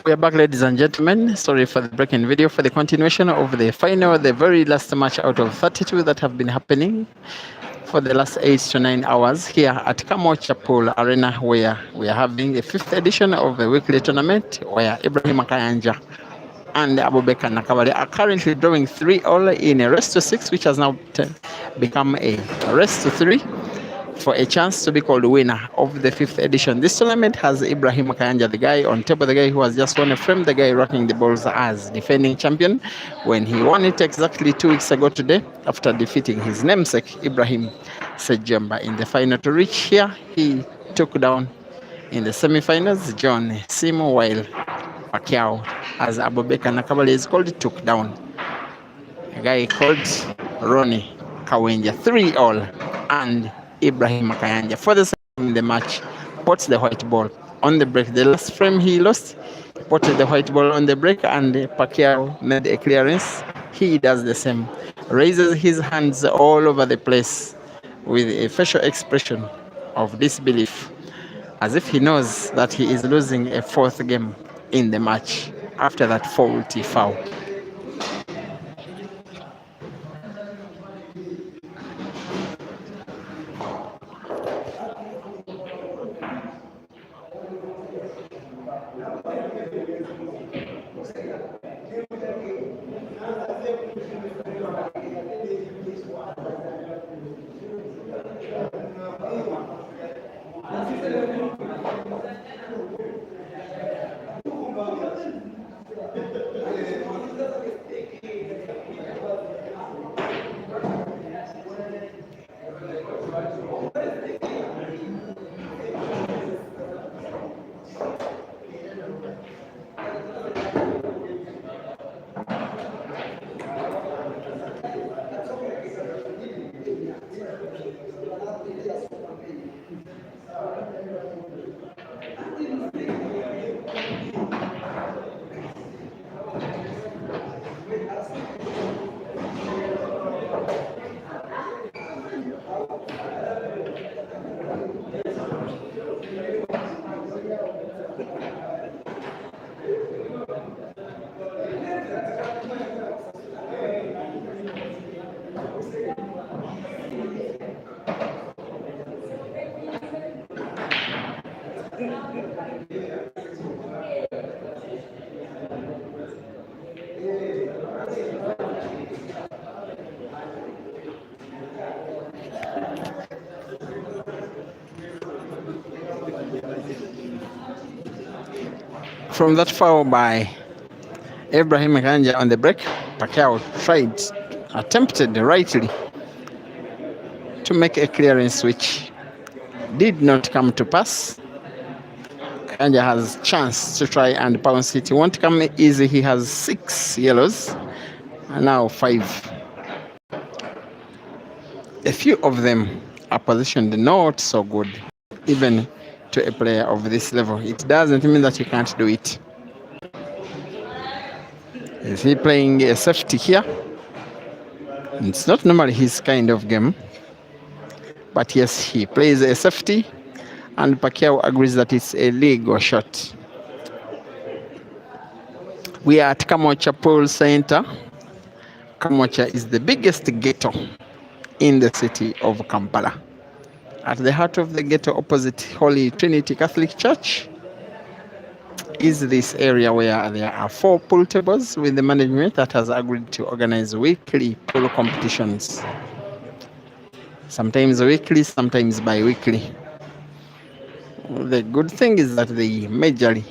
We are back, ladies and gentlemen. Sorry for the breaking video for the continuation of the final, the very last match out of 32 that have been happening for the last 8 to 9 hours here at Kamo Chapel Arena, where we are having the 5th edition of the weekly tournament, where IBRAHIM KAYANJA and ABUBAKER NAKABAALE are currently drawing 3-all in a race to 6, which has now become a race to 3 for a chance to be called winner of the 5th edition. This tournament has IBRAHIM KAYANJA, the guy on table, the guy who has just won a frame, the guy rocking the balls as defending champion when he won it exactly 2 weeks ago today after defeating his namesake Ibrahim Sejamba in the final to reach here. He took down in the semi-finals John Simo, while Pacquiao, as ABUBAKER NAKABAALE is called, took down a guy called Ronnie Kawenja 3-all, and IBRAHIM KAYANJA for the second in the match puts the white ball on the break. The last frame he lost, put the white ball on the break, and Pacquiao made a clearance. He does the same, raises his hands all over the place with a facial expression of disbelief, as if he knows that he is losing a 4th game in the match after that faulty foul. From that foul by IBRAHIM KAYANJA on the break, Pacquiao attempted rightly to make a clearance which did not come to pass. Kayanja has chance to try and bounce it. It won't come easy. He has 6 yellows, and now 5. A few of them are positioned not so good, even to a player of this level. It doesn't mean that he can't do it. Is he playing a safety here? It's not normally his kind of game. But yes, he plays a safety, and Pacquiao agrees that it's a legal shot. We are at Kamocha Pool Center. Kamocha is the biggest ghetto in the city of Kampala. At the heart of the ghetto, opposite Holy Trinity Catholic Church, is this area where there are 4 pool tables with the management that has agreed to organize weekly pool competitions. Sometimes weekly, sometimes bi-weekly. The good thing is that they majorly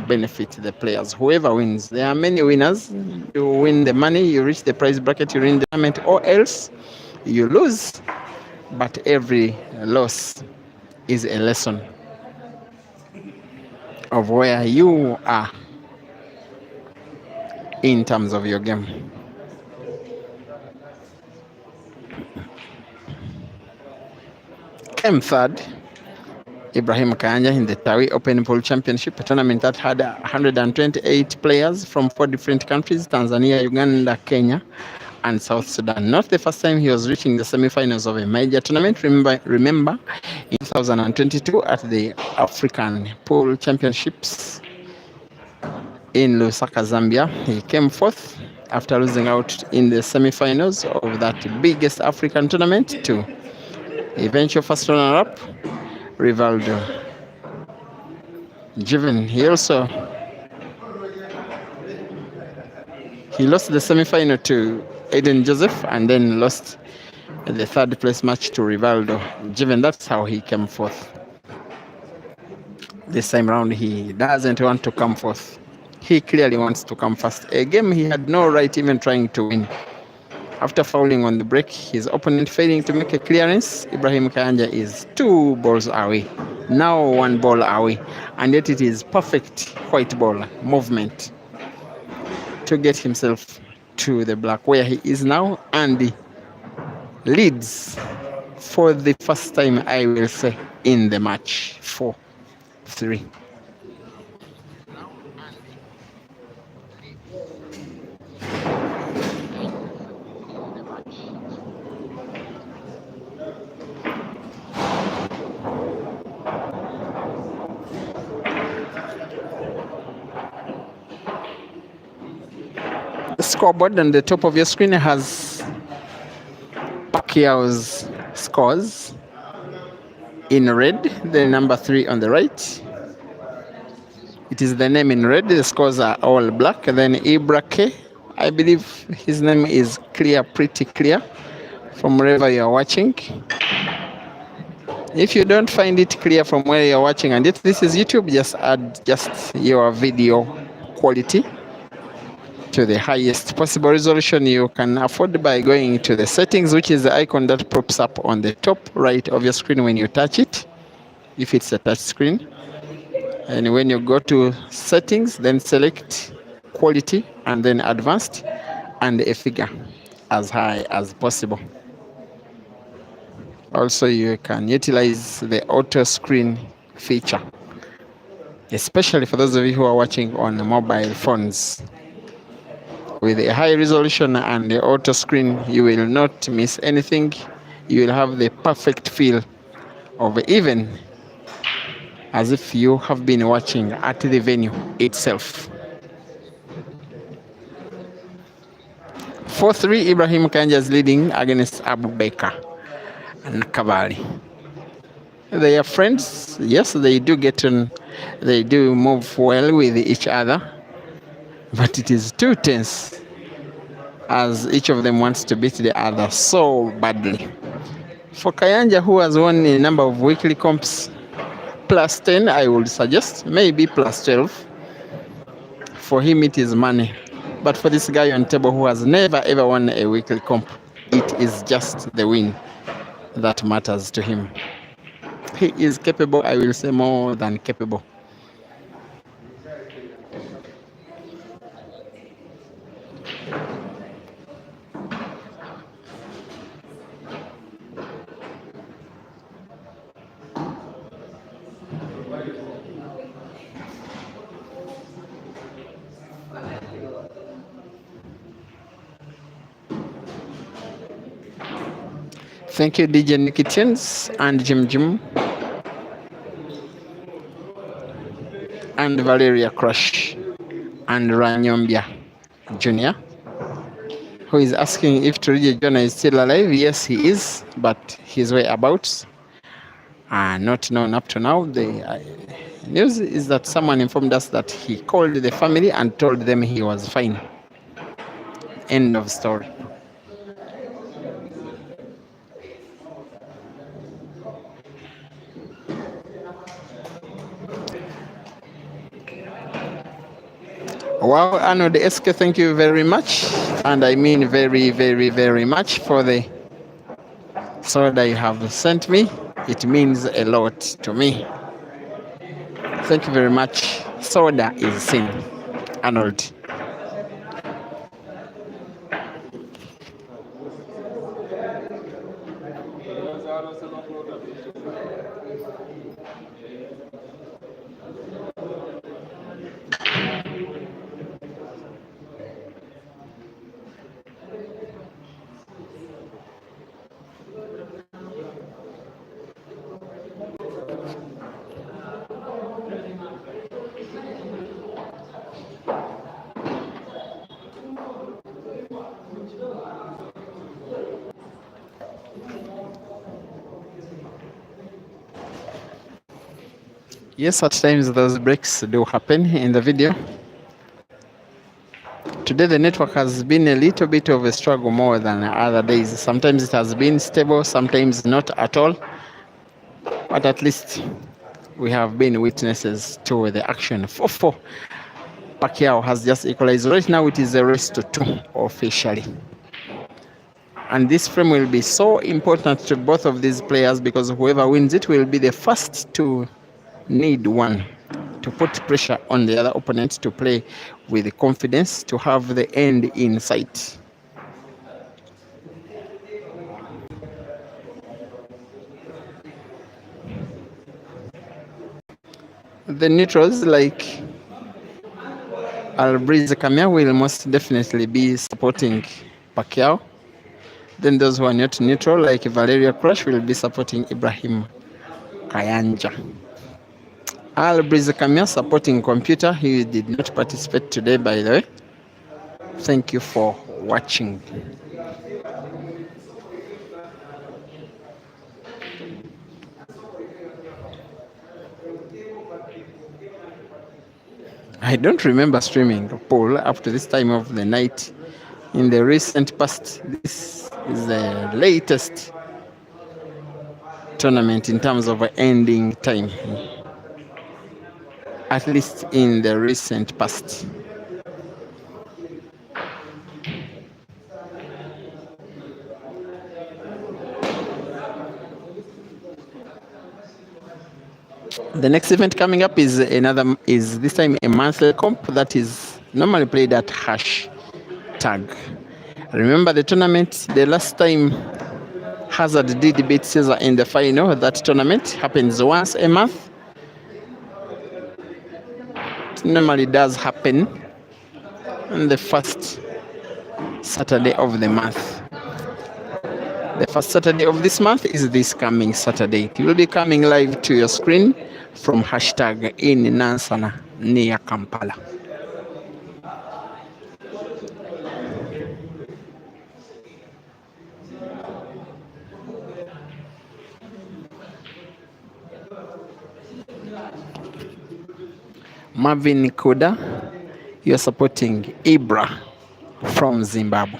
benefit the players. Whoever wins, there are many winners. You win the money, you reach the prize bracket, you win the tournament, or else you lose. But every loss is a lesson of where you are in terms of your game. Came third, Ibrahim Kayanja in the Tawi Open Pool Championship, a tournament that had 128 players from 4 different countries: Tanzania, Uganda, Kenya, and South Sudan. Not the first time he was reaching the semi-finals of a major tournament. Remember in 2022 at the African Pool Championships in Lusaka, Zambia, he came 4th after losing out in the semi-finals of that biggest African tournament to eventual first runner-up, Rivaldo Jiven. He lost the semi-final to Aiden Joseph and then lost the 3rd place match to Rivaldo Jiven. That's how he came 4th. This time round, he doesn't want to come 4th. He clearly wants to come first. A game he had no right even trying to win. After fouling on the break, his opponent failing to make a clearance, Ibrahim Kayanja is 2 balls away. Now 1 ball away. And yet it is perfect white ball movement to get himself to the black where he is now, and he leads for the first time, I will say, in the match 4-3. The scoreboard on the top of your screen has Pacquiao's scores in red, the number 3 on the right. It is the name in red. The scores are all black. And then IBRAHIM, I believe his name is clear, pretty clear from wherever you are watching. If you don't find it clear from where you're watching, and if this is YouTube, just add just your video quality to the highest possible resolution you can afford by going to the settings, which is the icon that pops up on the top right of your screen when you touch it, if it's a touch screen. And when you go to settings, then select quality and then advanced and a figure as high as possible. Also, you can utilize the auto screen feature, especially for those of you who are watching on mobile phones. With a high resolution and the auto screen, you will not miss anything. You will have the perfect feel of even as if you have been watching at the venue itself. 4-3, Ibrahim Kayanja is leading against ABUBAKER and NAKABAALE. They are friends. Yes, they do get on. They do move well with each other. But it is too tense as each of them wants to beat the other so badly. For Kayanja, who has won a number of weekly comps, plus 10, I would suggest, maybe plus 12. For him, it is money. But for this guy on table who has never ever won a weekly comp, it is just the win. that matters to him. He is capable, I will say more than capable. Thank you, DJ Nicky Tunes and Jim and Valeria Crush and Ranyombia Jr., who is asking if Turije Jonah is still alive. Yes, he is, but his whereabouts are not known up to now. The news is that someone informed us that he called the family and told them he was fine. End of story. Wow, Arnold SK, thank you very much. And I mean very much for the soda you have sent me. It means a lot to me. Thank you very much. Soda is sin. Arnold. Yes, at times those breaks do happen in the video. Today the network has been a little bit of a struggle more than other days. Sometimes it has been stable, sometimes not at all. But at least we have been witnesses to the action. 4-4. Pacquiao has just equalized. Right now it is a race to 2 officially. And this frame will be so important to both of these players because whoever wins it will be the first to need one, to put pressure on the other opponent to play with confidence, to have the end in sight. The neutrals like Albriz Kamia will most definitely be supporting Pacquiao. Then those who are not neutral like Valeria Crush will be supporting Ibrahim Kayanja. Albriz Kamia supporting computer. He did not participate today, by the way. Thank you for watching. I don't remember streaming Paul up to this time of the night in the recent past. This is the latest tournament in terms of ending time, at least in the recent past. The next event coming up is this time a monthly comp that is normally played at hashtag. Remember the tournament, the last time Hazard did beat Caesar in the final. That tournament happens once a month. It normally does happen on the first Saturday of the month. The first Saturday of this month is this coming Saturday. It will be coming live to your screen from hashtag in Nansana near Kampala. Marvin Kuda, you're supporting Ibra from Zimbabwe.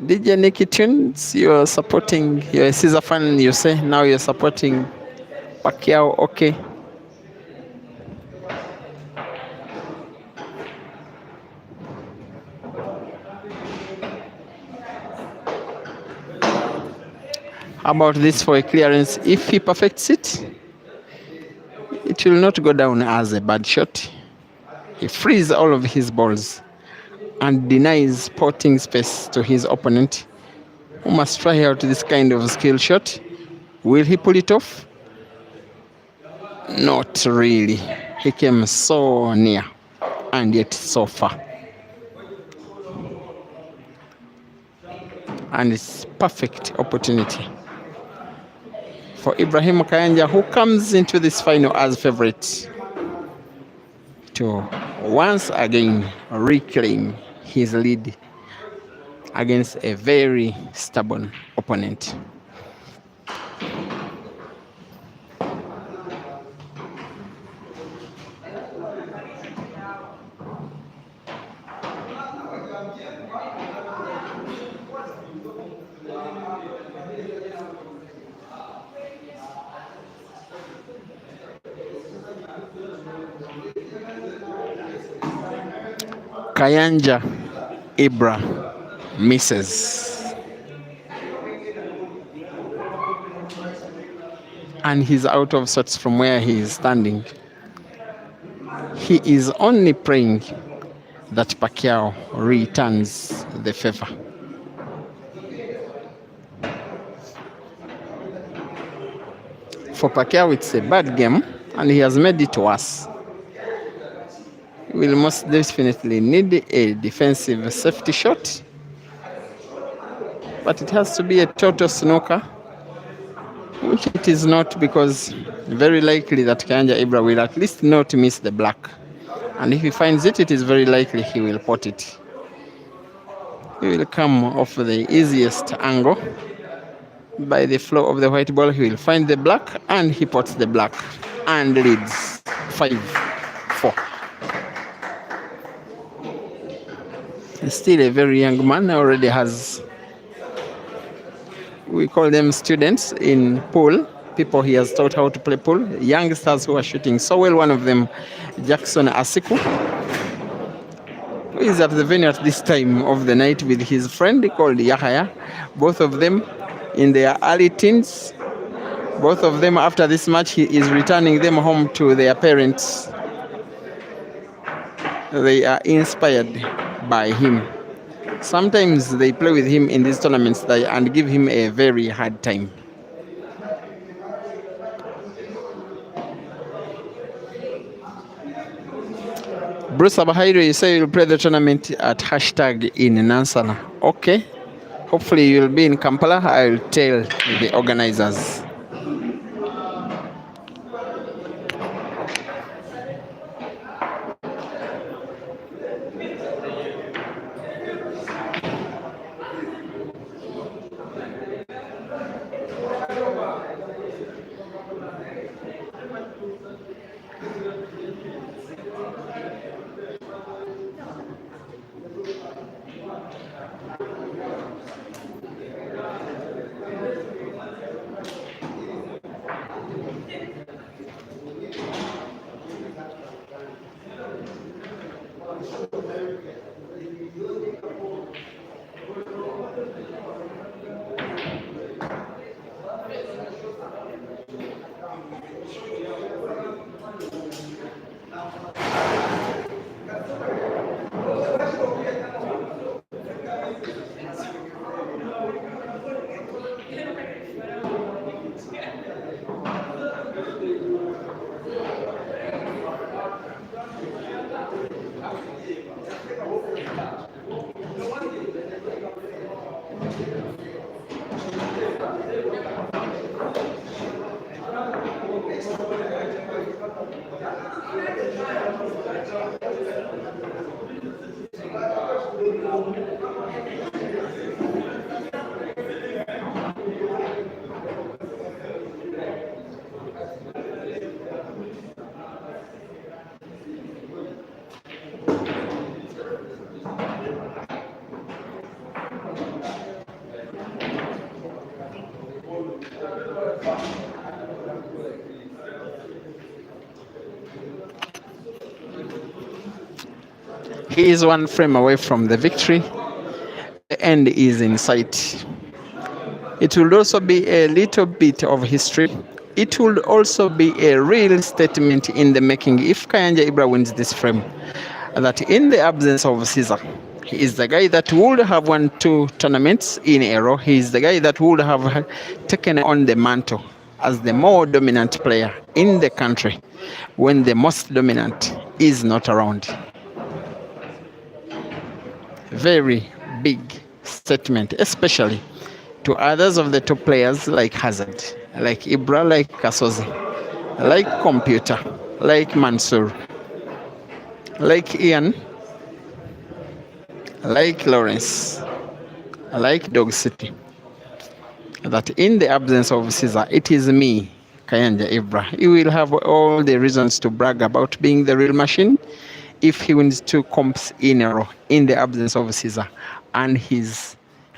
DJ Nicky Tunes, you're supporting, you're a Caesar fan, you say, now you're supporting Pacquiao, okay. about this for a clearance. If he perfects it, it will not go down as a bad shot. He frees all of his balls and denies potting space to his opponent, who must try out this kind of skill shot. Will he pull it off? Not really. He came so near and yet so far. And it's perfect opportunity for Ibrahim KAYANJA, who comes into this final as favorite, to once again reclaim his lead against a very stubborn opponent. KAYANJA Ibra misses. And he's out of sorts from where he is standing. He is only praying that Pacquiao returns the favor. For Pacquiao, it's a bad game, and he has made it worse. He will most definitely need a defensive safety shot, but it has to be a total snooker, which it is not, because very likely that KAYANJA Ibra will at least not miss the black. And if he finds it, it is very likely he will pot it. He will come off the easiest angle. By the flow of the white ball, he will find the black, and he pots the black and leads 5-4. He's still a very young man, already has, we call them students in pool, people he has taught how to play pool, youngsters who are shooting so well. One of them, Jackson Asiku, who is at the venue at this time of the night with his friend called Yahaya. Both of them in their early teens. Both of them, after this match, he is returning them home to their parents. They are inspired by him. Sometimes they play with him in these tournaments and give him a very hard time. Bruce Abahaido, you say you'll play the tournament at hashtag in Nansana. Okay. Hopefully you'll be in Kampala. I'll tell the organizers. He is one frame away from the victory. The end is in sight. It will also be a little bit of history. It will also be a real statement in the making if Kayanja Ibra wins this frame, that in the absence of Caesar, he is the guy that would have won 2 tournaments in a row. He is the guy that would have taken on the mantle as the more dominant player in the country when the most dominant is not around. Very big statement, especially to others of the top players like Hazard, like Ibra, like Kasozi, like Computer, like Mansour, like Ian, like Lawrence, like Dog City, that in the absence of Caesar, it is me, Kayanja Ibra. He will have all the reasons to brag about being the real machine if he wins 2 comps in a row in the absence of Caesar. And he's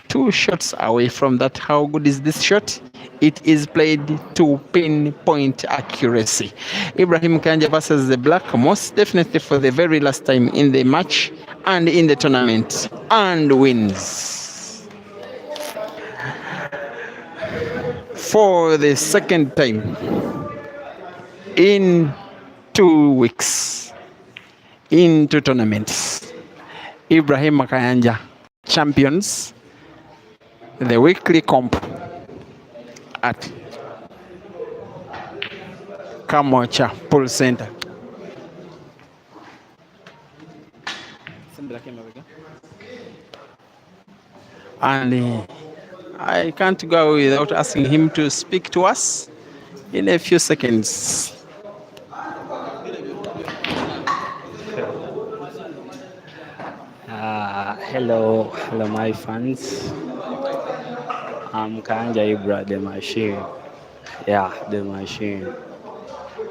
2 shots away from that. How good is this shot? It is played to pinpoint accuracy. Ibrahim Kayanja versus the Black, most definitely for the very last time in the match and in the tournament, and wins for the second time in 2 weeks, in 2 tournaments. Ibrahim Kayanja champions the weekly comp at Kamocha Pool Center. And I can't go without asking him to speak to us in a few seconds. Hello, my fans. I'm Kayanja Ibra, the machine. Yeah, the machine.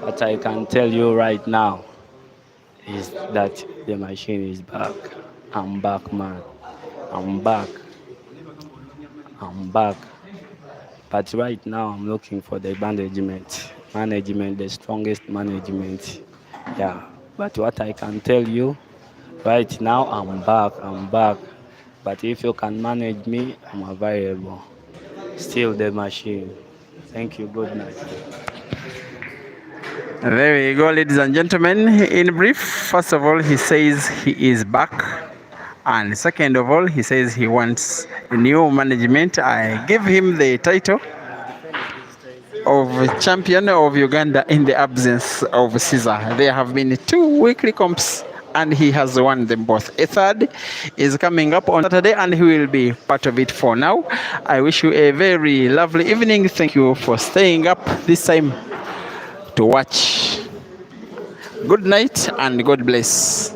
What I can tell you right now is that the machine is back. I'm back, man. I'm back. But right now, I'm looking for the management, the strongest management. Yeah. But what I can tell you, right now, I'm back. But if you can manage me, I'm available. Still the machine. Thank you. Good night. There we go, ladies and gentlemen. In brief, first of all, he says he is back. And second of all, he says he wants new management. I gave him the title of champion of Uganda in the absence of Caesar. There have been 2 weekly comps and he has won them both. A third is coming up on Saturday and he will be part of it. For now, I wish you a very lovely evening. Thank you for staying up this time to watch. Good night and God bless.